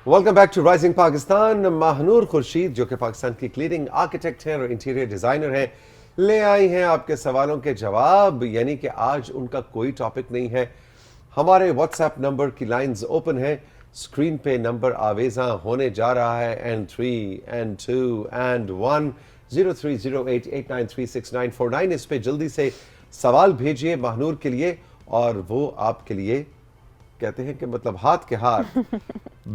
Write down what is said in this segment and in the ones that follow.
Welcome back to rising Pakistan. Mahnoor Khurshid जो कि पाकिस्तान की लीडिंग आर्किटेक्ट हैं और इंटीरियर डिजाइनर हैं, ले आई हैं आपके सवालों के जवाब। यानी कि आज उनका कोई टॉपिक नहीं है। हमारे व्हाट्सएप नंबर की लाइंस ओपन है, स्क्रीन पे नंबर आवेजा होने जा रहा है N3 N2 and 1 030889369949। इस पे जल्दी से सवाल भेजिए महानूर के लिए और वो आपके लिए कहते हैं कि मतलब हाथ के हाथ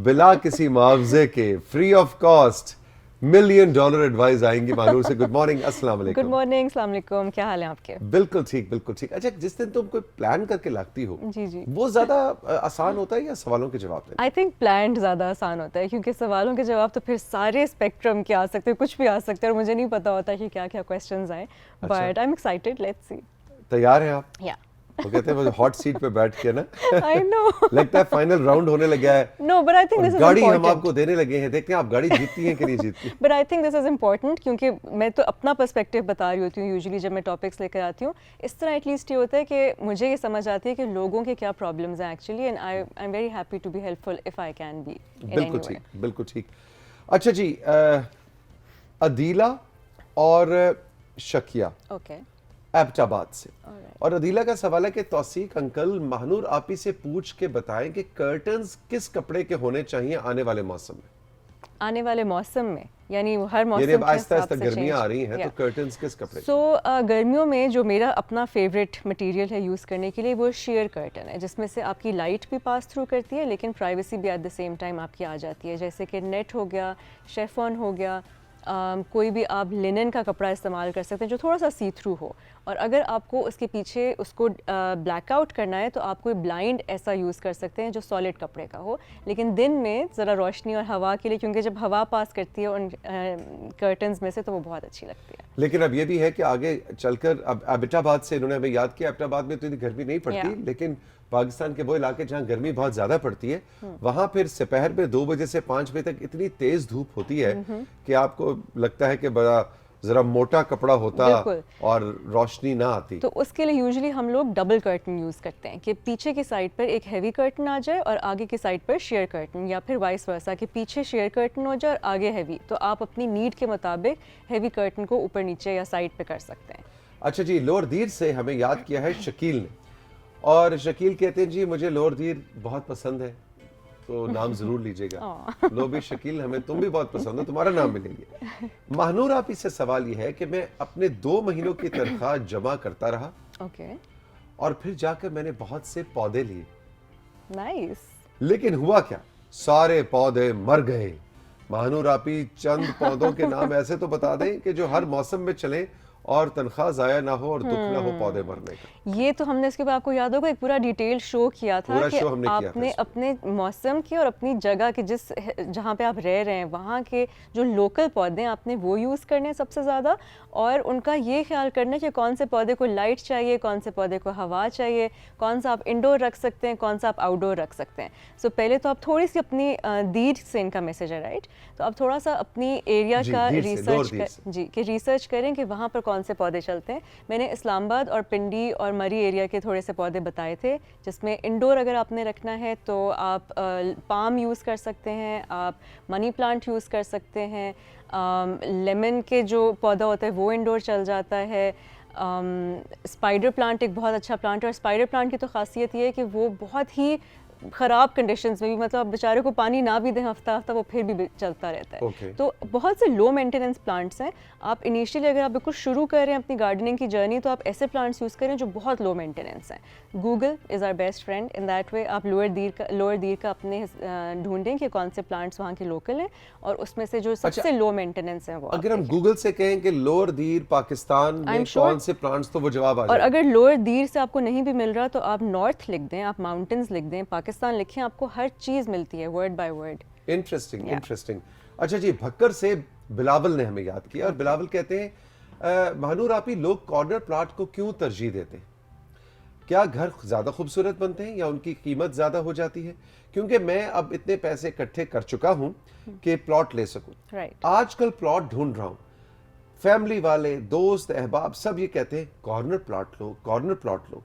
बिला किसी मुआवजे के free of cost $1 million advice आएंगी महानूर से। गुड मॉर्निंग, अस्सलाम वालेकुम। गुड मॉर्निंग, अस्सलाम वालेकुम। क्या हाल है आपके? बिल्कुल ठीक, बिल्कुल ठीक। अच्छा, जिस दिन तुम कोई प्लान करके लाती हो जी जी, वो ज्यादा आसान होता है या सवालों के जवाब देना? आई थिंक प्लान ज़्यादा आसान होता है, क्योंकि सवालों के जवाब तो फिर सारे स्पेक्ट्रम के आ सकते हैं, कुछ भी आ सकते हैं और मुझे नहीं पता होता कि क्या क्या क्वेश्चंस आए। But I am excited, let's see. तैयार हैं आप? या वो कहते हैं हॉट सीट पे बैठ के ना आई नो लगता है फाइनल राउंड होने लगा है। No, but I think this is गाड़ी हम इम्पोर्टेंट। आपको देने लगे हैं, देखते हैं आप गाड़ी जीतती हैं कि नहीं जीतती। But I think this is important, क्योंकि मैं तो अपना पर्सपेक्टिव बता रही होती हूँ यूजुअली जब मैं टॉपिक्स लेकर आती हूँ। इस तरह एटलीस्ट ये होता है कि मुझे ये समझ आती है कि लोगों के क्या प्रॉब्लम्स हैं actually, and I am very happy to be helpful if I can be in any बिल्कुल वे। ठीक, बिल्कुल ठीक। अच्छा जी, अदीला और शकिया ओके, एबटाबाद से, ऑलराइट। और अदीला का सवाल है कि तौसीक अंकल महानूर आपी से पूछ के बताएं कि कर्टन्स किस कपड़े के होने चाहिए आने वाले मौसम में। आने वाले मौसम में यानी हर मौसम यानी अब के आहिस्ता हिसाब आहिस्ता से गर्मियां change। आ रही हैं, तो Yeah. कर्टन्स किस कपड़े के? सो गर्मियों में जो मेरा अपना फेवरेट मटेरियल है यूज़ करने के लिए वो शेयर कर्टन है, जिसमें से आपकी लाइट भी पास थ्रू करती है लेकिन प्राइवेसी भी एट द सेम टाइम आपकी आ जाती है। जैसे कि नेट हो गया, शेफॉन हो गया, कोई भी आप लिनन का कपड़ा इस्तेमाल कर सकते हैं जो थोड़ा सा सी थ्रू हो। और अगर आपको उसके पीछे उसको ब्लैकआउट करना है तो आप कोई ब्लाइंड ऐसा यूज़ कर सकते हैं जो सॉलिड कपड़े का हो, लेकिन दिन में ज़रा रोशनी और हवा के लिए, क्योंकि जब हवा पास करती है उन कर्टन्स में से तो वो बहुत अच्छी लगती है। लेकिन अब ये भी है कि आगे चलकर अब एबटाबाद से इन्होंने हमें याद किया, एबटाबाद में तो इतनी गर्मी नहीं पड़ती, Yeah. लेकिन पाकिस्तान के वो इलाके जहाँ गर्मी बहुत ज्यादा पड़ती है वहां फिर दोपहर में 2 बजे से 5 बजे तक इतनी तेज धूप होती है कि आपको लगता है कि बड़ा जरा मोटा कपड़ा होता बिल्कुल। और रोशनी ना आती। तो उसके लिए यूजुअली हम लोग डबल कर्टन यूज़ करते हैं कि पीछे की साइड पर एक हैवी कर्टन आ जाए और आगे की साइड पर शेयर कर्टन, या फिर वाइस वर्सा कि पीछे शेयर कर्टन हो जाए और आगे हैवी। तो आप अपनी नीड के मुताबिक हैवी कर्टन को ऊपर नीचे या साइड पे कर सकते हैं। अच्छा जी, लोअर दीर से हमें याद किया है शकील ने, और शकील कहते हैं जी मुझे लोअर दीर बहुत पसंद है, तो नाम जरूर लीजिएगा। लो भी शकील, हमें तुम भी बहुत पसंद हो, तुम्हारा नाम मिलेंगे। महानूर आप इससे सवाल ये है कि मैं अपने 2 महीनों की तनख्वाह जमा करता रहा ओके, और फिर जाकर मैंने बहुत से पौधे लिए, नाइस। लेकिन हुआ क्या, सारे पौधे मर गए। महानूर आपी चंद पौधों के नाम ऐसे तो बता दें कि जो हर मौसम में चले और तनख्वाह जाया ना हो और दुख ना हो पौधे मरने का। ये तो हमने इसके बाद आपको याद होगा एक पूरा डिटेल शो किया था पूरा कि शो हमने किया था आपने इस पे। अपने मौसम के और अपनी जगह के जिस जहाँ पे आप रह रहे हैं वहाँ के जो लोकल पौधे हैं आपने वो यूज़ करने हैं सबसे ज़्यादा, और उनका ये ख्याल करना है कि कौन से पौधे को लाइट चाहिए, कौन से पौधे को हवा चाहिए, कौन सा आप इंडोर रख सकते हैं, कौन सा आप आउटडोर रख सकते हैं। सो पहले तो आप थोड़ी सी अपनी दीर से इनका मैसेज है, राइट? तो आप थोड़ा सा अपनी एरिया जी, का दीर से, लोअर दीर से। जी कि रिसर्च करें कि वहाँ पर कौन से पौधे चलते हैं। मैंने इस्लामाबाद और पिंडी और मरी एरिया के थोड़े से पौधे बताए थे, जिसमें इंडोर अगर आपने रखना है तो आप पाम यूज़ कर सकते हैं, आप मनी प्लांट यूज़ कर सकते हैं, लेमन के जो पौधा होता है वो इंडोर चल जाता है। स्पाइडर प्लांट एक बहुत अच्छा प्लांट है, और स्पाइडर प्लांट की तो खासियत ये है कि वो बहुत ही ख़राब कंडीशंस में भी, मतलब बेचारे को पानी ना भी दें हफ्ता हफ्ता, वो फिर भी चलता रहता है। Okay. तो बहुत से लो मेंटेनेंस प्लांट्स हैं। आप इनिशियली अगर आप बिल्कुल शुरू कर रहे हैं अपनी गार्डनिंग की जर्नी तो आप ऐसे प्लांट्स यूज़ करें जो बहुत लो मेंटेनेंस हैं। Google is our best friend in that way. आप लोअर दीर का अपने ढूंढें कि कौन से प्लांट्स वहाँ के लोकल हैं और उसमें से जो सबसे लो मेंटेनेंस हैं वो आप अगर हम देखें। गूगल से कहें कि लोअर दीर पाकिस्तान में I'm sure- कौन से प्लांट्स, तो वो जवाब आ और जाएगा। अगर लोअर दीर से आपको नहीं भी मिल रहा तो आप नॉर्थ लिख दें, आप माउंटेन्स लिख दें, पाकिस्तान लिखें, आपको हर चीज़ मिलती है word by word. Interesting, Yeah. Interesting. अच्छा जी, भक्कर से बिलावल ने हमें याद किया, और बिलावल कहते हैं महानूर आपी लोग कॉर्नर प्लॉट को क्यों तरजीह देते हैं? क्या घर ज्यादा खूबसूरत बनते हैं या उनकी कीमत ज्यादा हो जाती है? क्योंकि मैं अब इतने पैसे इकट्ठे कर चुका हूं कि प्लॉट ले सकूं। राइट। आजकल प्लॉट ढूंढ रहा हूं, फैमिली वाले, दोस्त, अहबाब सब ये कहते हैं कॉर्नर प्लॉट लो, कॉर्नर प्लॉट लो।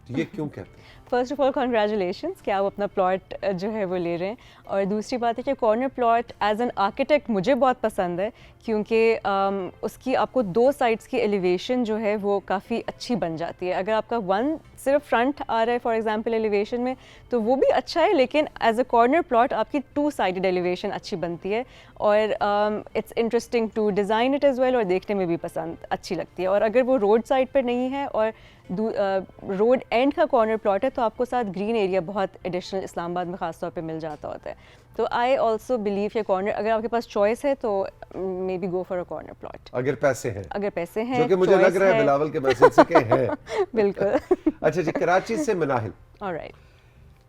तो ये क्यों कहते हैं? फर्स्ट ऑफ ऑल कॉन्ग्रेचुलेशंस कि आप अपना प्लॉट जो है वो ले रहे हैं। और दूसरी बात है कि corner plot as an architect मुझे बहुत पसंद है, क्योंकि उसकी आपको दो साइड्स की एलिवेशन जो है वो काफ़ी अच्छी बन जाती है। अगर आपका वन सिर्फ फ्रंट आ रहा है फॉर एग्जांपल एलिवेशन में, तो वो भी अच्छा है, लेकिन एज अ कॉर्नर प्लॉट आपकी टू साइडेड एलिवेशन अच्छी बनती है और it's interesting to design it as well, और देखने में भी पसंद अच्छी लगती है। और अगर वो रोड साइड पर नहीं है और रोड एंड का कॉर्नर प्लॉट है, तो आपको साथ ग्रीन एरिया बहुत एडिशनल इस्लामाबाद में ख़ास तौर पे मिल जाता होता है। तो आई ऑल्सो बिलीव कि कॉर्नर, अगर आपके पास चॉइस है तो may be go for a corner plot, अगर पैसे हैं, अगर पैसे हैं, जो कि मुझे लग रहा है बिलावल के मैसेज से के हैं। बिल्कुल। अच्छा जी, कराची से मनाहिल। ऑलराइट।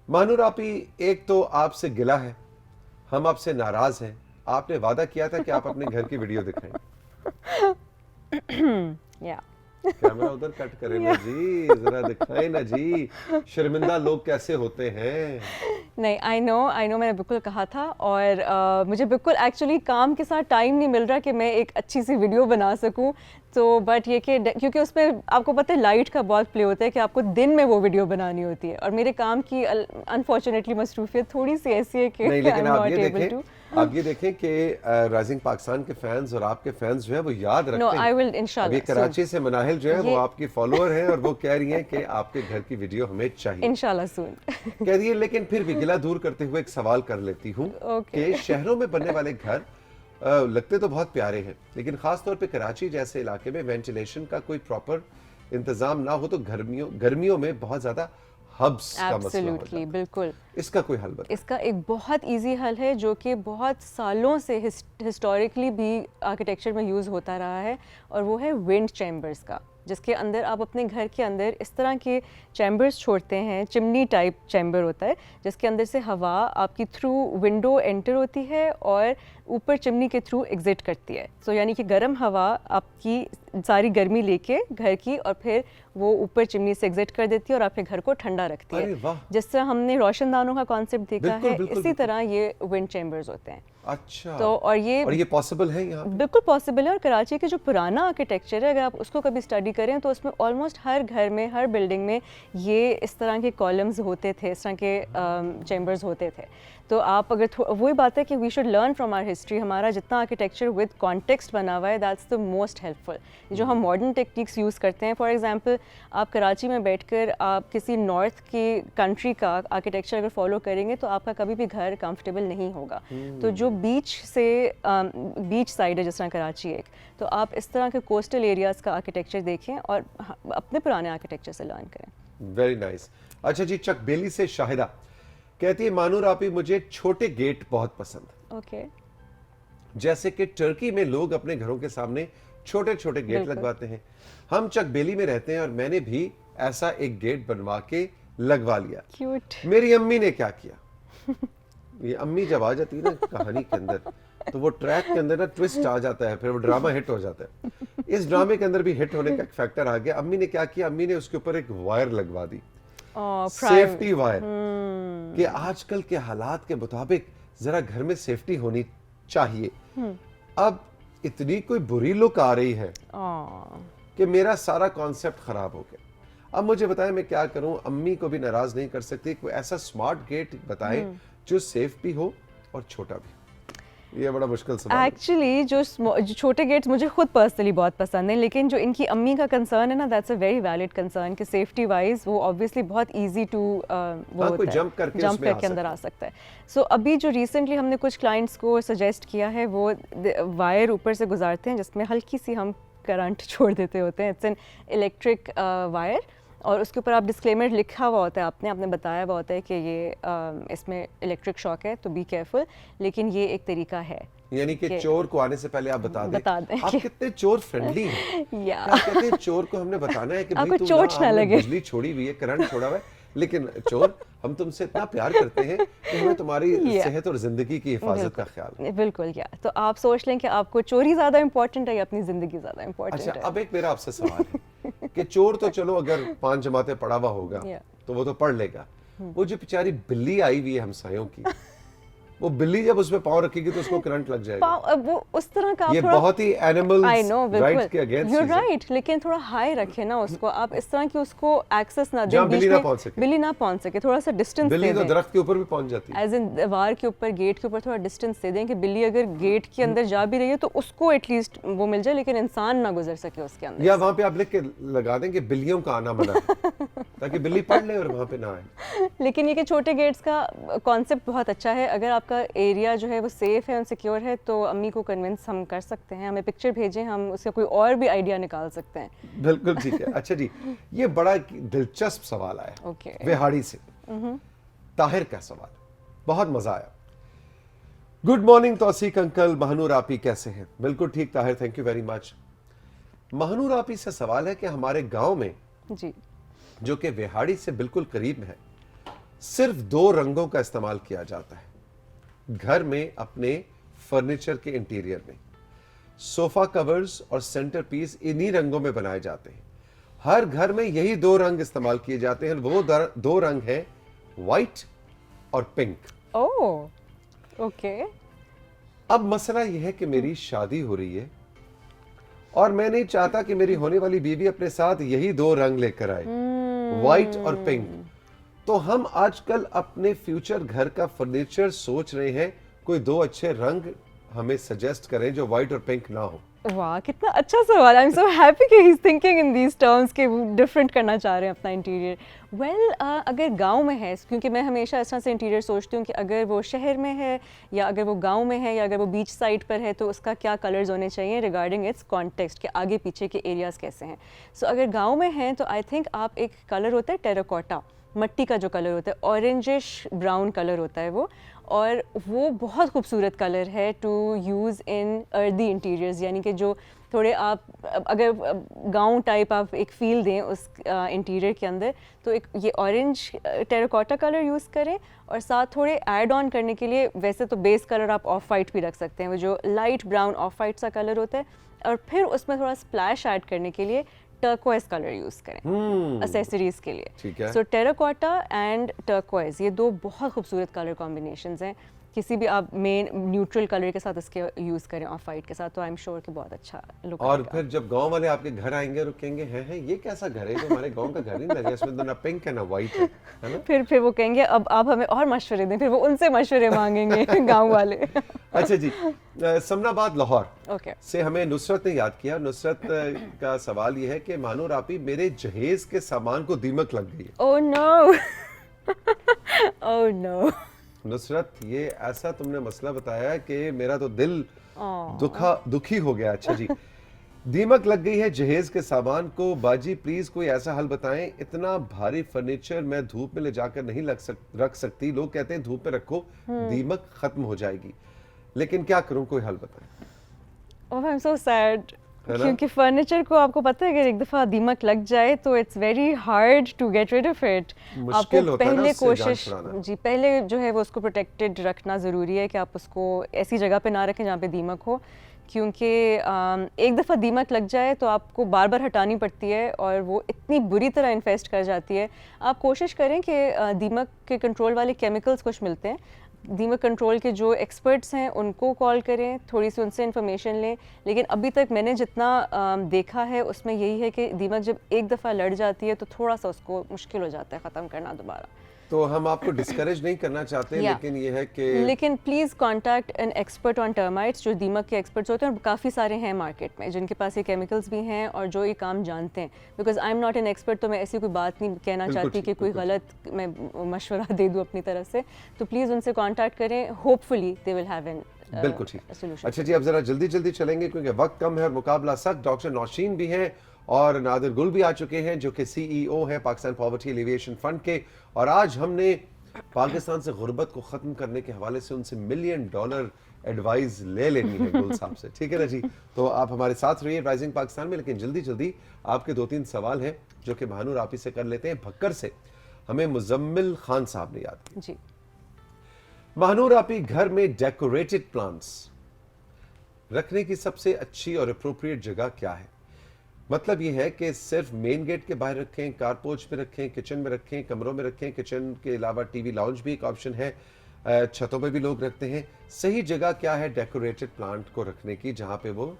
मानूर आपी, एक तो आपसे गिला है, हम आपसे नाराज हैं। आपने वादा किया था कि आप अपने घर की वीडियो दिखाएं। या कैमरा उधर कट करें ना जी, जरा दिखाएं ना जी, शर्मिंदा लोग कैसे होते हैं। नहीं, आई नो मैंने बिल्कुल कहा था, और मुझे बिल्कुल एक्चुअली काम के साथ टाइम नहीं मिल रहा कि मैं एक अच्छी सी वीडियो बना सकूं। तो बट ये कि क्योंकि उसमें आपको पता है लाइट का बहुत प्ले होता है कि आपको दिन में वो वीडियो बनानी होती है, और मेरे काम की अनफॉर्चुनेटली मसरूफियत थोड़ी सी ऐसी है कि नहीं, लेकिन I'm not able to. आप ये देखें कि राइजिंग पाकिस्तान के फैंस और आपके फैंस जो है वो याद रखते No, हैं। I will इंशाल्लाह अभी कराची से मनाहिल जो है वो ये- आपकी फॉलोअर हैं और वो कह रही हैं कि आपके घर की वीडियो हमें चाहिए। इंशाल्लाह सून। कह रही है, लेकिन फिर भी गिला दूर करते हुए एक सवाल कर लेती हूँ Okay. कि शहरों में बनने वाले घर लगते तो बहुत प्यारे हैं, लेकिन खास तौर पे कराची जैसे इलाके में वेंटिलेशन का कोई प्रॉपर इंतजाम ना हो तो गर्मियों में बहुत ज्यादा हब्स का मसला हो एब्सोल्युटली, जाता बिल्कुल। है। इसका कोई हल बताएं। इसका एक बहुत इजी हल है जो कि बहुत सालों से हिस्टोरिकली भी आर्किटेक्चर में यूज़ होता रहा है, और वो है विंड चैम्बर्स का, जिसके अंदर आप अपने घर के अंदर इस तरह के चैम्बर्स छोड़ते हैं। चिमनी टाइप चैम्बर होता है जिसके अंदर से हवा आपकी थ्रू विंडो एंटर होती है और ऊपर चिमनी के थ्रू एग्जिट करती है। सो यानी कि गर्म हवा आपकी सारी गर्मी लेके घर की, और फिर वो ऊपर चिमनी से एग्जिट कर देती है और आपके घर को ठंडा रखती अरे है। वाह। जिस तरह हमने रोशनदानों का कॉन्सेप्ट देखा बिल्कुल, है, बिल्कुल, इसी बिल्कुल। तरह ये विंड चैम्बर्स होते हैं। अच्छा, तो और ये पॉसिबल है यहाँ पे? बिल्कुल पॉसिबल है। और कराची के जो पुराना आर्किटेक्चर है, अगर आप उसको कभी स्टडी करें तो उसमें ऑलमोस्ट हर घर में, हर बिल्डिंग में ये इस तरह के कॉलम्स होते थे, इस तरह के चैम्बर्स होते थे। तो आप अगर वही बात है कि we should learn from our history. हमारा जितना आर्किटेक्चर विद कॉन्टेक्स्ट बना हुआ है, दैट्स द मोस्ट हेल्पफुल। जो हम मॉडर्न टेक्निक्स यूज़ करते हैं, फॉर एग्जांपल आप कराची में बैठकर आप किसी नॉर्थ की कंट्री का आर्किटेक्चर अगर फॉलो करेंगे तो आपका कभी भी घर कंफर्टेबल नहीं होगा। तो जो बीच साइड है जिस तरह कराची एक, तो आप इस तरह के कोस्टल एरियाज़ का आर्किटेक्चर देखें और अपने पुराने आर्किटेक्चर से लर्न करें। Very nice. अच्छा जी, चकबेली से शाहिदा कहती है, मानूर आपी, मुझे छोटे गेट बहुत पसंद है। ओके। जैसे कि टर्की में लोग अपने घरों के सामने छोटे छोटे गेट बिल्कुल। लगवाते हैं। हम चकबेली में रहते हैं और मैंने भी ऐसा एक गेट बनवा के लगवा लिया। क्यूट। मेरी अम्मी ने क्या किया, ये अम्मी जब आ जाती है ना कहानी के अंदर, तो वो ट्रैक के अंदर ना ट्विस्ट आ जाता है, फिर वो ड्रामा हिट हो जाता है। इस ड्रामे के अंदर भी हिट होने का एक फैक्टर आ गया। अम्मी ने क्या किया, अम्मी ने उसके ऊपर एक वायर लगवा दी, सेफ्टी वायर, कि आजकल के हालात के मुताबिक जरा घर में सेफ्टी होनी चाहिए। अब इतनी कोई बुरी लुक आ रही है कि मेरा सारा कॉन्सेप्ट खराब हो गया। अब मुझे बताएं मैं क्या करूं, अम्मी को भी नाराज नहीं कर सकती। कोई ऐसा स्मार्ट गेट बताएं जो सेफ भी हो और छोटा भी। ये बड़ा मुश्किल सवाल है। एक्चुअली जो छोटे गेट्स मुझे खुद पर्सनली बहुत पसंद है, लेकिन जो इनकी अम्मी का कंसर्न है ना, that's a very valid concern कि सेफ्टी वाइज वो ऑब्वियसली बहुत इजी टू वो कोई होता जंप है, करके जंप उसमें आ करके अंदर आ सकता है। सो अभी जो रिसेंटली हमने कुछ क्लाइंट्स को सजेस्ट किया है, वो वायर ऊपर से गुजारते हैं जिसमें हल्की सी हम करंट छोड़ देते होते हैं। इट्स एन इलेक्ट्रिक वायर, और उसके ऊपर आप डिस्क्लेमर लिखा हुआ होता है, आपने बताया हुआ होता है कि ये इसमें इलेक्ट्रिक शॉक है, तो बी केयरफुल। लेकिन ये एक तरीका है, यानी कि चोर को आने से पहले आप बता दें आप कितने चोर फ्रेंडली हैं। या क्या कहते हैं, चोर को हमने बताना है कि भाई आपको तुम चोट ना आपने लगे। बिजली छोड़ी हुई है, करंट छोड़ा हुआ है, लेकिन चोर हम तुमसे इतना प्यार करते हैं कि हमें तुम्हारी सेहत और जिंदगी की हिफाजत का ख्याल है। बिल्कुल। या तो आप सोच लें कि आपको चोरी ज्यादा इंपॉर्टेंट है या अपनी जिंदगी ज्यादा इंपॉर्टेंट अच्छा, है। अब एक मेरा आपसे सवाल है कि चोर तो चलो अगर 5 जमातें पढ़ा हुआ होगा Yeah. तो वो तो पढ़ लेगा। वो जो बेचारी बिल्ली आई हुई है हमसायों की, वो बिल्ली जब उसमें पाँव रखेगी तो उसको करंट लग जाएगा। अब वो उस तरह का आप ये थोड़ा, बहुत ही एनिमल आई नो राइट्स के अगेंस्ट यूर चीज़ है। राइट, लेकिन थोड़ा हाई रखे ना उसको, आप इस तरह की उसको एक्सेस ना दें, जहाँ बीच बिल्ली ना में पहुंच सके। बिल्ली ना पहुंच सके, थोड़ा सा डिस्टेंस बिल्ली दे तो दें, दरख्त के ऊपर भी पहुंच जाती है। एज इन दीवार के ऊपर, गेट के ऊपर थोड़ा डिस्टेंस दे दें कि बिल्ली अगर गेट के अंदर जा भी रही है तो उसको एटलीस्ट वो मिल जाए, लेकिन इंसान ना गुजर सके उसके अंदर। या वहां पे आप लिख के लगा दें कि बिल्लियों का आना मना है, ताकि बिल्ली पढ़ ले और वहां पे ना आए। लेकिन ये कि छोटे गेट्स का कॉन्सेप्ट बहुत अच्छा है, अगर आपका एरिया जो है वो सेफ है और सिक्योर है तो अम्मी को कन्विंस हम कर सकते हैं, हमें पिक्चर भेजें, हम उसका कोई और भी आइडिया निकाल सकते हैं। बिल्कुल ठीक है। अच्छा जी, ये बड़ा दिलचस्प सवाल आया ओके। वेहाड़ी से, ताहिर का सवाल, बहुत मजा आया। गुड मॉर्निंग तौसीक अंकल, महानूर आपी कैसे हैं? बिल्कुल ठीक Tahir, thank you very much. Mahnoor आपी से सवाल है कि हमारे गांव में, जी, जो कि वेहाड़ी से बिल्कुल करीब है, सिर्फ 2 रंगों का इस्तेमाल किया जाता है घर में अपने फर्नीचर के इंटीरियर में। सोफा कवर्स और सेंटर पीस इन्हीं रंगों में बनाए जाते हैं। हर घर में यही 2 रंग इस्तेमाल किए जाते हैं। वो 2 रंग हैं व्हाइट और पिंक। Oh okay. अब मसला यह है कि मेरी शादी हो रही है और मैं नहीं चाहता कि मेरी होने वाली बीवी अपने साथ यही 2 रंग लेकर आए, व्हाइट और पिंक। तो हम आजकल अपने फ्यूचर घर का फर्नीचर सोच रहे हैं, कोई 2 अच्छे रंग हमें सजेस्ट करें जो व्हाइट और पिंक ना हो। वाह, कितना अच्छा सवाल। आई एम सो हैप्पी कि he is thinking in these terms के डिफरेंट करना चाह रहे हैं अपना इंटीरियर। वेल, अगर गांव में है, क्योंकि मैं हमेशा इस तरह से इंटीरियर सोचती हूँ कि अगर वो शहर में है या अगर वो गांव में है या अगर वो बीच साइड पर है तो उसका क्या कलर्स होने चाहिए रिगार्डिंग इट्स कॉन्टेक्स्ट, के आगे पीछे के एरियाज कैसे हैं। सो अगर गाँव में है तो आई थिंक आप, एक कलर होता है टेराकोटा, मट्टी का जो कलर होता है, ऑरेंजिश ब्राउन कलर होता है वो, और वो बहुत खूबसूरत कलर है to use in earthy interiors, यानी कि जो थोड़े आप अगर गांव टाइप आप एक फील दें उस इंटीरियर के अंदर, तो एक ये ऑरेंज टेराकोटा कलर यूज़ करें। और साथ थोड़े ऐड ऑन करने के लिए, वैसे तो बेस कलर आप ऑफ वाइट भी रख सकते हैं, वो जो लाइट ब्राउन ऑफ वाइट सा कलर होता है, और फिर उसमें थोड़ा स्प्लैश ऐड करने के लिए टर्कोइज कलर यूज करें एक्सेसरीज के लिए। ठीक है। सो टेराकोटा एंड टर्कोइज, ये 2 बहुत खूबसूरत कलर कॉम्बिनेशंस हैं। किसी भी आप मेन न्यूट्रल कलर के साथ इसके यूज करें ऑफ वाइट के साथ, तो आई एम श्योर कि बहुत अच्छा लुक और आएगा। फिर जब गांव वाले आपके घर आएंगे और कहेंगे हैं ये कैसा घर है जो हमारे गांव का घर नहीं लगा, इसमें तो ना पिंक है ना व्हाइट है ना? फिर वो कहेंगे अब आप हमें और मशवरे दें, फिर वो उनसे मशवरे मांगेंगे गांव वाले। अच्छा जी, समनाबाद लाहौर ओके। से हमें नुसरत ने याद किया। नुसरत का सवाल ये है कि मानूर आपी, मेरे जहेज के सामान को दीमक लग गई है। Oh no, oh no. Nusrat, ये ऐसा तुमने मसला बताया है कि मेरा तो दिल दुखी हो गया। अच्छा जी, दीमक लग गई है जहेज के सामान को, बाजी प्लीज कोई ऐसा हल बताएं। इतना भारी फर्नीचर मैं धूप में ले जाकर नहीं रख सकती। लोग कहते हैं धूप में रखो दीमक खत्म हो जाएगी, लेकिन क्या करूं, कोई हल बताएं। ओह आई एम सो सैड, है ना? क्योंकि फर्नीचर को आपको पता है अगर एक दफ़ा दीमक लग जाए तो it's very hard to get rid of it. मुश्किल आपको होता है ना पहले उससे जान कोशिश, छुड़ाना। जी पहले जो है वो उसको प्रोटेक्टेड रखना ज़रूरी है कि आप उसको ऐसी जगह पे ना रखें जहाँ पे दीमक हो, क्योंकि एक दफ़ा दीमक लग जाए तो आपको बार बार हटानी पड़ती है और वो इतनी बुरी तरह इन्फेस्ट कर जाती है। आप कोशिश करें कि दीमक के कंट्रोल वाले केमिकल्स कुछ मिलते हैं, दीमक कंट्रोल के जो एक्सपर्ट्स हैं उनको कॉल करें, थोड़ी सी उनसे इन्फॉर्मेशन लें। लेकिन अभी तक मैंने जितना देखा है उसमें यही है कि दीमक जब एक दफ़ा लड़ जाती है तो थोड़ा सा उसको मुश्किल हो जाता है ख़त्म करना दोबारा। तो हम आपको डिस्करेज नहीं करना चाहते, लेकिन ये है कि लेकिन please contact an expert on termites, जो दीमक के एक्सपर्ट्स होते हैं, और काफ़ी सारे हैं मार्केट में जिनके पास ये केमिकल्स भी हैं और जो ये काम जानते हैं। Because I am not an expert, तो मैं ऐसी कोई बात नहीं कहना चाहती कि कोई गलत मैं मशवरा दे दूँ अपनी तरफ से। तो प्लीज़ उनसे कॉन्टैक्ट करें, hopefully they will have an बिल्कुल ठीक। अच्छा जी, अब जरा जल्दी जल्दी चलेंगे क्योंकि वक्त कम है और मुकाबला सख्त। डॉक्टर नौशीन भी हैं और नादिर गुल भी आ चुके हैं जो कि CEO हैं पाकिस्तान पॉवर्टी एलिविएशन फंड के, और आज हमने पाकिस्तान से गुर्बत को खत्म करने के हवाले से उनसे $1 मिलियन एडवाइस ले लेनी है गुल साहब से। ठीक है ना जी, तो आप हमारे साथ रहिए राइजिंग पाकिस्तान में, लेकिन जल्दी जल्दी आपके 2-3 सवाल हैं जो कि महानूर आपी से कर लेते हैं। भक्कर से हमें मुजम्मिल खान साहब ने याद किया। जी। महानूर आपी, घर में डेकोरेटेड प्लांट्स रखने की सबसे अच्छी और अप्रोप्रिएट जगह क्या है? मतलब ये है कि सिर्फ मेन गेट के बाहर रखें, कारपोच पे रखें, किचन में रखें, कमरों में रखें, किचन के अलावा टीवी लाउंज भी एक ऑप्शन है, छतों पे भी लोग रखते हैं। सही जगह क्या है डेकोरेटेड प्लांट को रखने की जहाँ पे वो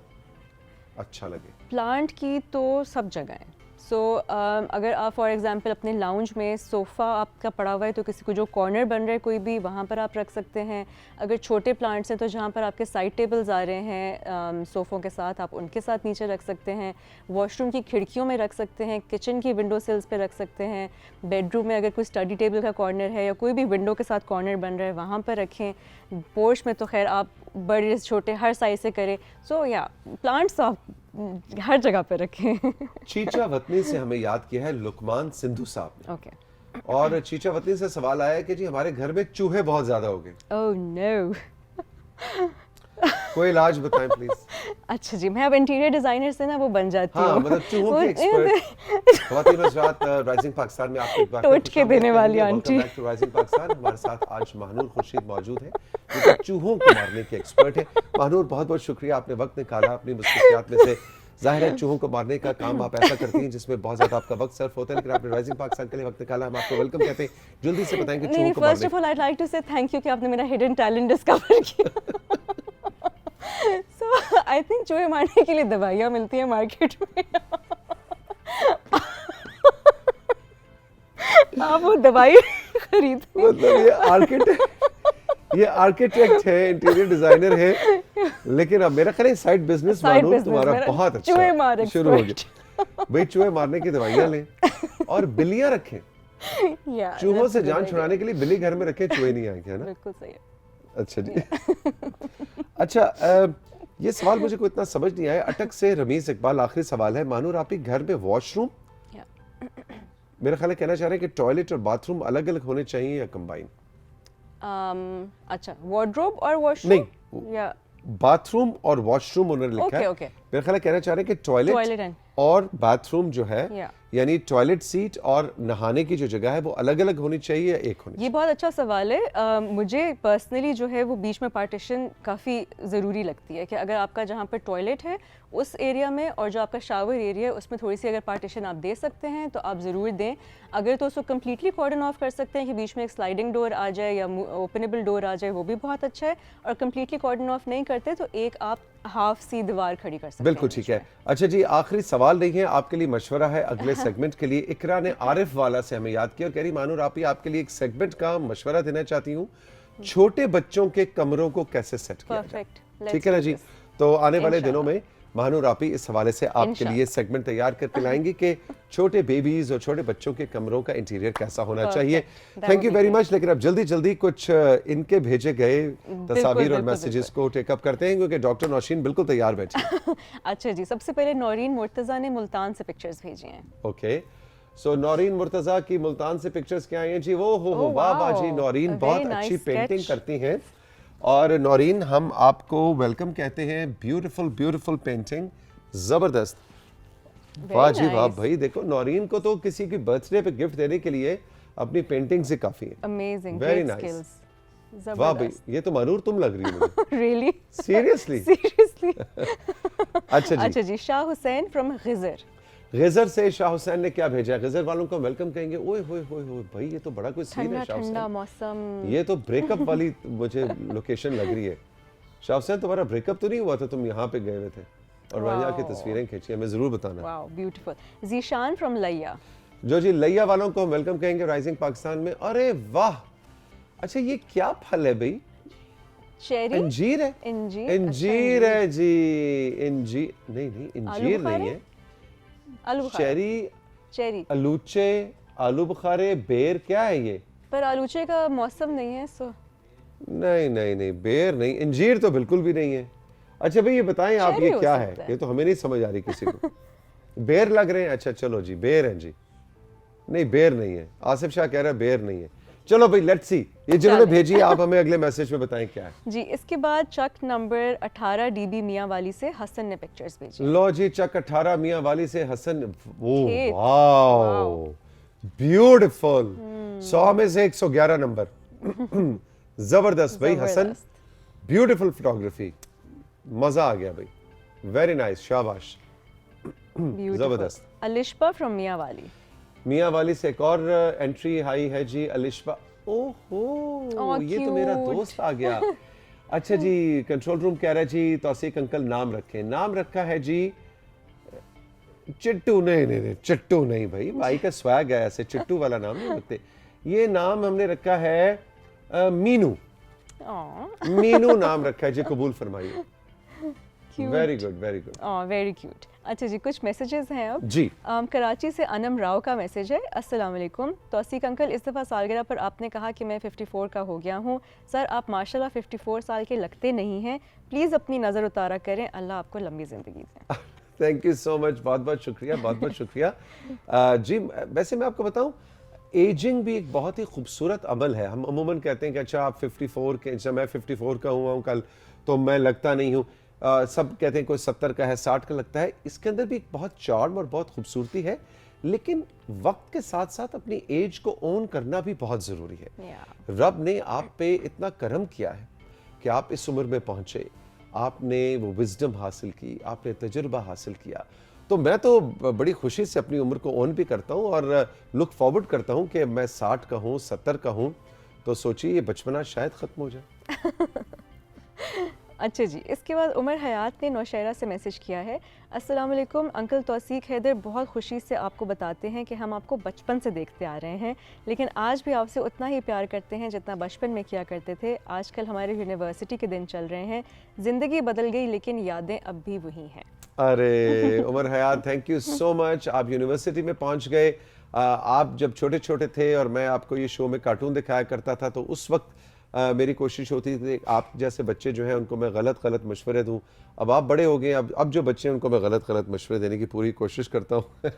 अच्छा लगे? प्लांट की तो सब जगह है। सो अगर आप फॉर एग्जांपल अपने लाउंज में सोफ़ा आपका पड़ा हुआ है तो किसी को जो कॉर्नर बन रहा है कोई भी वहाँ पर आप रख सकते हैं। अगर छोटे प्लांट्स हैं तो जहाँ पर आपके साइड टेबल्स आ रहे हैं सोफ़ों के साथ, आप उनके साथ नीचे रख सकते हैं। वॉशरूम की खिड़कियों में रख सकते हैं, किचन की विंडो सिल्स पे रख सकते हैं। बेडरूम में अगर कोई स्टडी टेबल का कॉर्नर है या कोई भी विंडो के साथ कॉर्नर बन रहा है वहाँ पर रखें। पोर्च में तो खैर आप बड़े छोटे हर साइज से करें। सो या प्लांट्स आप हर जगह पे रखें। चीचा वतनी से हमें याद किया है लुकमान सिंधु साहब ने। ओके। और चीचा वतनी से सवाल आया है कि जी हमारे घर में चूहे बहुत ज्यादा हो गए, ओह नो। कोई इलाज बताएं प्लीज। अच्छा जी, मैं अब इंटीरियर डिजाइनर से ना वो बन जाती हूँ। हाँ मतलब चूहों की एक्सपर्ट ख्वातीन हज़रात, राइजिंग पाकिस्तान में आपको एक बार टोट के देने वाली aunty. Back to rising Pakistan. हमारे साथ आज महानूर खुर्शीद मौजूद है जो कि चूहों को मारने के एक्सपर्ट है। महानूर बहुत बहुत शुक्रिया, आपने वक्त निकाला अपनी मुस्कुराहट में से। जाहिर है चूहों को मारने का काम आप ऐसा करती हैं जिसमें बहुत ज्यादा आपका वक्त सर्फ होता है, लेकिन आपने राइजिंग पाकिस्तान के लिए वक्त निकाला, हम आपको वेलकम कहते हैं। जल्दी से बताएं कि नहीं चूहों नहीं, को फर्स्ट मारने of all I like to say thank you कि आपने मेरा हिडन टैलेंट डिस्कवर किया। सो आई थिंक चूहे मारने के लिए दवाइयाँ मिलती हैं मार्केट में। आप वो दवाई खरीदें। मतलब ये आर्किटेक्ट है, इंटीरियर डिजाइनर है, लेकिन अब मेरा ख्याल है साइड बिजनेस मानूर तुम्हारा बहुत अच्छा चूहे मार शुरू हो गया। भाई चूहे मारने की दवाइयाँ लें और बिल्लियां रखें। चूहों से जान छुड़ाने के लिए बिल्ली घर में रखें, चूहे नहीं आएंगे, है ना? बिल्कुल सही है। अच्छा जी। अच्छा, ये सवाल मुझे कोई इतना समझ नहीं आया। अटक से रमीज इकबाल, आखिरी सवाल है। मानूर आप ही घर में वॉशरूम मेरा ख्याल है कहना चाह रहे हैं कि टॉयलेट और बाथरूम अलग अलग होने चाहिए या कंबाइन? अच्छा, वार्डरोब और वॉशरूम नहीं, या बाथरूम और वॉशरूम उन्होंने लिखा है। ओके। मेरा ख्याल है कहना चाह रहे हैं कि टॉयलेट टॉयलेट एंड और बाथरूम जो है या यानी टॉयलेट सीट और नहाने की जो जगह है वो अलग अलग होनी चाहिए या एक होनी ये बहुत अच्छा सवाल है। मुझे पर्सनली जो है वो बीच में पार्टीशन काफ़ी ज़रूरी लगती है कि अगर आपका जहाँ पर टॉयलेट है उस एरिया में और जो आपका शावर एरिया है उसमें थोड़ी सी अगर पार्टीशन आप दे सकते हैं तो आप ज़रूर दें। अगर तो उसको कम्प्लीटली कॉर्डन ऑफ कर सकते हैं कि बीच में एक स्लाइडिंग डोर आ जाए या ओपनेबल डोर आ जाए, वो भी बहुत अच्छा है। और कम्प्लीटली कॉर्डन ऑफ नहीं करते तो एक आप हाफ सी दीवार खड़ी कर सकते हैं। बिल्कुल ठीक है। अच्छा जी, आखिरी सवाल नहीं है, आपके लिए मशवरा है अगले सेगमेंट के लिए। इकरा ने आरिफ वाला से हमें याद किया और कह रही मानूर आप ही आपके लिए एक सेगमेंट का मशवरा देना चाहती हूँ, छोटे बच्चों के कमरों को कैसे सेट किया जाए। ठीक है ना जी? तो आने वाले दिनों में महानूर आप ही इस हवाले से आपके लिए सेगमेंट तैयार करके लाएंगे कि छोटे बेबीज और छोटे बच्चों के कमरों का इंटीरियर कैसा होना चाहिए। Thank you very much. लेकिन अब जल्दी जल्दी कुछ इनके भेजे गए तस्वीर और मैसेजेस को टेकअप करते हैं क्योंकि डॉक्टर नौशीन बिल्कुल तैयार बैठी। अच्छा जी, सबसे पहले नौरीन मुर्तज़ा ने मुल्तान से पिक्चर्स भेजी हैं। ओके, सो नौरीन मुर्तज़ा की मुल्तान से पिक्चर्स क्या आई हैं जी? वो हो वाह वाह जी, नौरीन बहुत अच्छी पेंटिंग करती हैं। और नौरीन हम आपको वेलकम कहते हैं। ब्यूटीफुल ब्यूटीफुल पेंटिंग, जबरदस्त, वाह जी वाह। भाई देखो, नौरीन को तो किसी की बर्थडे पे गिफ्ट देने के लिए अपनी पेंटिंग से काफी है। अमेजिंग, वेरी नाइस, वाह भाई। ये तो मानूर तुम लग रही हो। रियली? सीरियसली? अच्छा जी, शाह हुसैन फ्रॉम गिजर। गिजर से शाह हुसैन ने क्या भेजा है? गिजर वालों को वेलकम कहेंगे। ओए होए होए होए भाई, ये तो बड़ा कोई सीन है शाह हुसैन। ठंडा मौसम, ये तो ब्रेकअप वाली मुझे लोकेशन लग रही है। शाह हुसैन तुम्हारा ब्रेकअप तो नहीं हुआ था, तुम यहाँ पे गए हुए थे और वहाँ जाके तस्वीरें खींची, हमें जरूर बताना। Wow beautiful. जीशान फ्रॉम लैया। जो जी लैया वालों को वेलकम कहेंगे राइजिंग पाकिस्तान में। अरे वाह, अच्छा ये क्या फल है भाई? चेरी? इंजीर है? इंजीर है जी। इंजीर नहीं, इंजीर नहीं है, चेरी, आलूचे, आलू बुखारे, बेर, क्या है ये? पर आलूचे का मौसम नहीं है सो। नहीं, बेर नहीं, इंजीर तो बिल्कुल भी नहीं है। अच्छा भाई ये बताएं आप ये क्या है? ये तो हमें नहीं समझ आ रही किसी को। बेर लग रहे हैं। अच्छा चलो जी, बेर है जी। नहीं, बेर नहीं है। आसिफ शाह कह रहा है बेर नहीं है। चलो भाई लेट्स सी, ये जिन्होंने भेजी है आप हमें अगले मैसेज में बताएं क्या है जी। इसके बाद चक नंबर 18 डीबी मियां वाली से हसन ने पिक्चर्स भेजी। लो जी, चक 18 मियां वाली से हसन। Oh wow, beautiful. 100 में से 111 नंबर। जबरदस्त भाई हसन, ब्यूटीफुल फोटोग्राफी, मजा आ गया भाई, वेरी नाइस, शाबाश, जबरदस्त। अलिशबा फ्रॉम मियां वाली। मियां वाली से एक और एंट्री आई है जी। अलिशबा, ओहो, Oh, ये तो मेरा cute. दोस्त आ गया। अच्छा जी, कंट्रोल रूम कह रहा है जी तौसीक अंकल नाम रखें। नाम रखा है जी चिट्टू। नहीं नहीं नहीं, चिट्टू नहीं भाई, भाई का स्वैग है, ऐसे चिट्टू वाला नाम नहीं रखते। ये नाम हमने रखा है मीनू। Aw, मीनू नाम रखा है जी, कबूल फरमाइए। cute. Very good, very good. Oh, very cute. अच्छा जी, कुछ मैसेजेस हैं अब। जी। कराची से अनम राव का मैसेज है। अस्सलाम वालेकुम तौसीक अंकल, इस दफ़ा सालगिरह पर आपने कहा कि मैं 54 का हो गया हूँ। सर आप माशाल्लाह 54 साल के लगते नहीं हैं, प्लीज़ अपनी नज़र उतारा करें, अल्लाह आपको लंबी ज़िंदगी दे। थैंक यू सो मच, बहुत बहुत शुक्रिया, बहुत बहुत शुक्रिया। जी, वैसे मैं आपको बताऊं, एजिंग भी एक बहुत ही खूबसूरत अमल है। हम अमूमन कहते हैं कि अच्छा आप 54 के, अच्छा मैं 54 का हुआ हूँ कल, तो मैं लगता नहीं हूँ। सब कहते हैं कोई 70 का है, 60 का लगता है। इसके अंदर भी एक बहुत चार्म और बहुत खूबसूरती है, लेकिन वक्त के साथ साथ अपनी एज को ओन करना भी बहुत ज़रूरी है। Yeah. रब ने आप पे इतना करम किया है कि आप इस उम्र में पहुंचे, आपने वो विजडम हासिल की, आपने तजुर्बा हासिल किया। तो मैं तो बड़ी खुशी से अपनी उम्र को ओन भी करता हूँ और लुक फॉरवर्ड करता हूँ कि मैं 60 का हूँ, 70 का हूँ, तो सोचिए ये बचपना शायद ख़त्म हो जाए। अच्छा जी, इसके बाद उमर हयात ने नौशहरा से मैसेज किया है। अस्सलाम वालेकुम अंकल तौसीक हैदर, बहुत खुशी से आपको बताते हैं कि हम आपको बचपन से देखते आ रहे हैं, लेकिन आज भी आपसे उतना ही प्यार करते हैं जितना बचपन में किया करते थे। आजकल हमारे यूनिवर्सिटी के दिन चल रहे हैं, ज़िंदगी बदल गई लेकिन यादें अब भी वही हैं। अरे उमर हयात, थैंक यू सो मच, आप यूनिवर्सिटी में पहुंच गए। आप जब छोटे छोटे थे और मैं आपको ये शो में कार्टून दिखाया करता था, तो उस वक्त मेरी कोशिश होती थी आप जैसे बच्चे जो हैं उनको मैं गलत मशवरे दूं। अब आप बड़े हो गए, अब जो बच्चे हैं उनको मैं गलत मशवरे देने की पूरी कोशिश करता हूं।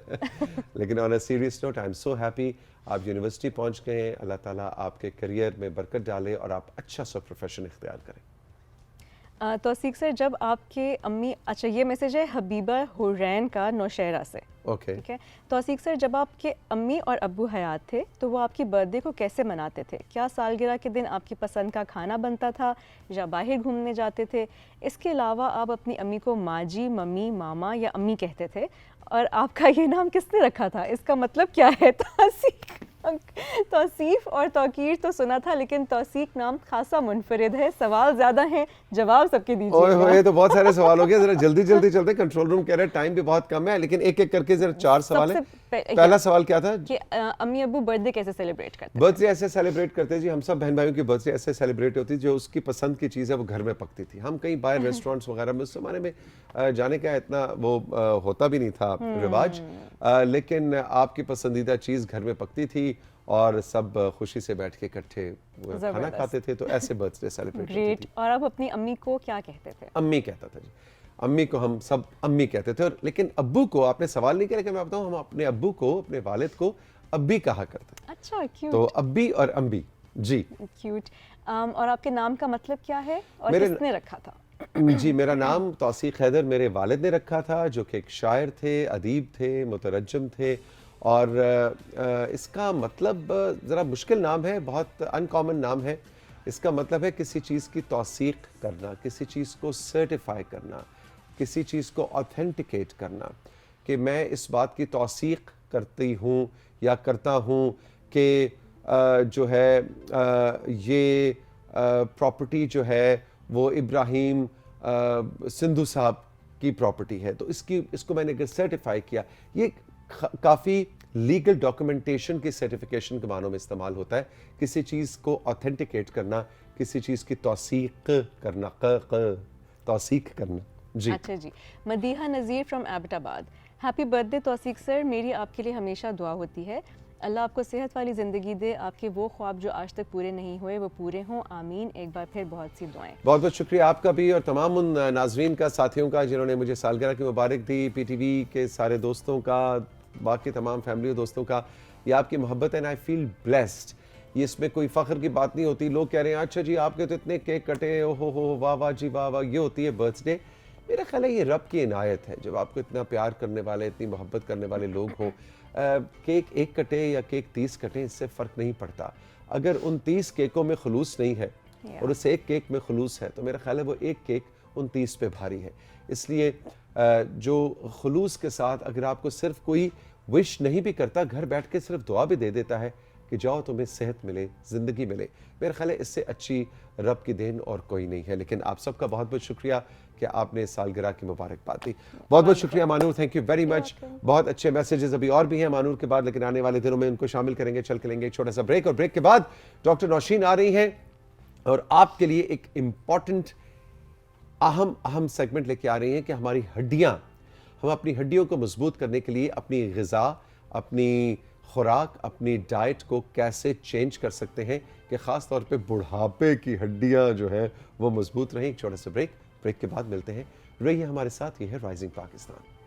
लेकिन on a serious note, I am so happy आप यूनिवर्सिटी पहुंच गए। अल्लाह ताला आपके करियर में बरकत डाले और आप अच्छा सा प्रोफेशन इख्तियार करें। तौसीक सर, जब आपके अम्मी, अच्छा ये मैसेज है हबीबा हुरैन का नौशहरा से। ओके। ठीक है, तौसीक सर, जब आपके अम्मी और अब्बू हयात थे तो वो आपकी बर्थडे को कैसे मनाते थे? क्या सालगिरह के दिन आपकी पसंद का खाना बनता था या बाहर घूमने जाते थे? इसके अलावा आप अपनी अम्मी को माजी, मम्मी, मामा या अम्मी कहते थे, और आपका ये नाम किसने रखा था? इसका मतलब क्या है? तौसीफ और तौकीर तो सुना था, लेकिन तौसीक नाम खासा मुनफरिद है। सवाल ज़्यादा हैं, जवाब सबके ओए दीजिएगा। होए, तो बहुत सारे सवाल हो गए, जरा जल्दी जल्दी चलते हैं। कंट्रोल रूम कह रहे हैं टाइम भी बहुत कम है, लेकिन एक एक करके जरा 4 सवाल हैं। पहला सवाल क्या था कि अम्मी अब्बू बर्थडे कैसे सेलिब्रेट करते हैं? बर्थडे ऐसे सेलिब्रेट करते जी, हम सब बहन भाइयों की बर्थडे ऐसे सेलिब्रेट होती, जो उसकी पसंद की चीज़ है वो घर में पकती थी। हम कहीं बाहर रेस्टोरेंट्स वगैरह में उस जमाने में जाने का इतना वो होता भी नहीं था रिवाज, लेकिन आपकी पसंदीदा चीज़ घर में पकती थी और सब खुशी से बैठ के इकट्ठे खाना खाते थे। तो ऐसे बर्थडे सेलिब्रेट होती ग्रेट। थी। और आप अपनी अम्मी को क्या कहते थे? अम्मी कहता था जी, अम्मी को हम सब अम्मी कहते थे। और लेकिन अब्बू को आपने सवाल नहीं किया, लेकिन मैं बताऊं, हम अपने अब्बू को, अपने वालिद को अब्बी कहा करते थे। अच्छा, क्यूट। तो अब्बी और अम्बी जी। क्यूट। और आपके नाम का मतलब क्या है और मेरे किसने रखा था? जी, मेरा नाम तौसीक हैदर मेरे वालिद ने रखा था, जो कि एक शायर थे, अदीब थे, मुतरज्जम थे। और इसका मतलब ज़रा मुश्किल नाम है, बहुत अनकॉमन नाम है। इसका मतलब है किसी चीज़ की तौसीक करना, किसी चीज़ को सर्टिफाई करना, किसी चीज़ को ऑथेंटिकेट करना, कि मैं इस बात की तौसीक करती हूँ या करता हूँ कि जो है ये प्रॉपर्टी जो है वो इब्राहिम सिंधु साहब की प्रॉपर्टी है, तो इसको मैंने अगर सर्टिफाई किया, ये काफ़ी लीगल डॉक्यूमेंटेशन की सर्टिफिकेशन के मानों में इस्तेमाल होता है। किसी चीज़ को ऑथेंटिकेट करना, किसी चीज़ की तौसीक करना, तौसीक करना जी। अच्छा जी, Madiha Nazir from Abbottabad, happy birthday Tauseeq sir, मेरी आपके लिए हमेशा दुआ होती है। अल्लाह आपको सेहत वाली ज़िंदगी दे, आपके वो ख्वाब जो आज तक पूरे नहीं हुए वो पूरे हों, आमीन। एक बार फिर बहुत सी दुआएं। बहुत बहुत शुक्रिया आपका भी और तमाम उन नाजरीन का, साथियों का, जिन्होंने मुझे सालगिरह की मुबारक दी, PTV के सारे दोस्तों का, बाकी तमाम फैमिली और दोस्तों का। ये आपकी मोहब्बत है, एंड आई फील ब्लेस्ड। ये इसमें कोई फ़ख्र की बात नहीं होती। लोग कह रहे हैं अच्छा जी आपके तो इतने केक कटे, ओहो हो वाह वाह जी वाह वाह, ये होती है बर्थडे। मेरा ख्याल है ये रब की इनायत है, जब आपको इतना प्यार करने वाले, इतनी मोहब्बत करने वाले लोग हों। केक एक कटे या केक 30 कटे, इससे फ़र्क नहीं पड़ता। अगर उन 30 केकों में खुलूस नहीं है और उस एक केक में खुलूस है, तो मेरा ख्याल है वो एक केक उन 30 पे भारी है। इसलिए जो खुलूस के साथ अगर आपको सिर्फ कोई विश नहीं भी करता, घर बैठ के सिर्फ दुआ भी दे देता है कि जाओ तुम्हें सेहत मिले, ज़िंदगी मिले। मेरा ख्याल है इससे अच्छी रब की देन और कोई नहीं है। लेकिन आप सबका बहुत बहुत शुक्रिया कि आपने सालगिरह की मुबारकबाद दी। बहुत बहुत शुक्रिया Manur, thank you very much. बहुत अच्छे मैसेजेस अभी और भी हैं मानूर के बाद, लेकिन आने वाले दिनों में उनको शामिल करेंगे। चल के लेंगे एक छोटा सा ब्रेक, और ब्रेक के बाद डॉक्टर नौशीन आ रही हैं और आपके लिए एक इंपॉर्टेंट अहम सेगमेंट लेके आ रही हैं कि हमारी हड्डियां, हम अपनी हड्डियों को मजबूत करने के लिए अपनी ग़िज़ा, अपनी खुराक, अपनी डाइट को कैसे चेंज कर सकते हैं कि ख़ास तौर पे बुढ़ापे की हड्डियां जो हैं वो मजबूत रहें। एक छोटा सा ब्रेक, ब्रेक के बाद मिलते हैं। रहिए हमारे साथ। ये है राइजिंग पाकिस्तान।